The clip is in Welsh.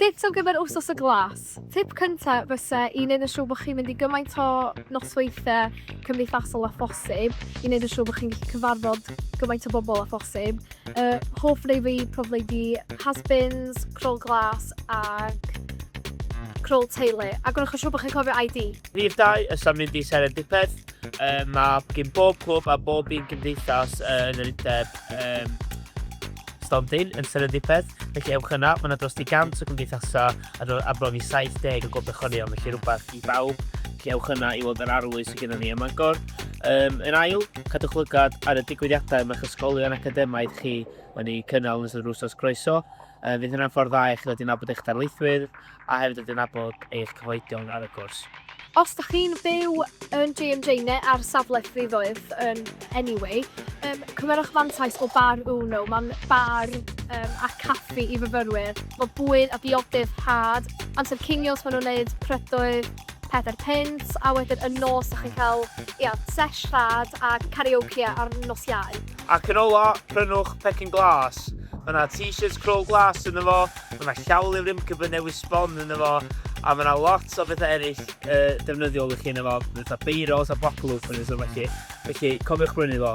Tips o gyfer Wythnos y Glas. Tip cyntaf fysa i wneud yn siŵr bod chi'n mynd i gymaint o nosweithiau cymdeithasol a phosib, i wneud yn siŵr bod chi'n gallu cyfarfod gymaint o bobl a phosib. Hoff rei fi probably di has-beens, crol glas ac crol teulu. A gwneud yn siŵr bod chi'n cofio ID. Rhif 2 ysa mynd i serendipedd. Mae gen bob clwb a bob un gymdeithas yn yr undeb stondin yn serendipedd. Felly ewch yna, mae yna dros 100 o gymdeithasau a bron i 70 o gorbechonion, felly rhywbeth i bawb. Felly ewch yna i weld yr arlwys sydd gennym ni ym Mangor. Yn ail, cadwch lygad ar y digwyddiadau mae'ch ysgolion academaidd chi wedi cynnal yn ystod Wythnos Groeso. Fydd hynna'n ffordd dda i chi ddod i nabod eich darlithwyr a hefyd ddod i nabod eich cyhoeddion ar y gwrs. Os ydych chi'n byw yn G&J neu ar safle ffriddoedd anyway, cymerwch fantais o bar Wythnos. Mae'n bar a caffi i fyfyrwyr. Mae bwyd a diodydd had. Amser cinio os maen nhw'n gwneud prydoedd, pedair pint, a wedyn y nos ydych chi'n cael sesh rad a karaoke ar nos Iau. Ac yn ola, prynwch pecyn glas. Mae yna t-shirts crol glas yn efo, mae yna llawl i'r ymcyb yn newid sbon yn efo, a mae yna lot o bethau eraill defnyddiol i chi yn efo, fatha beiros a boclwch yn efo, felly cofiwch brynu fo.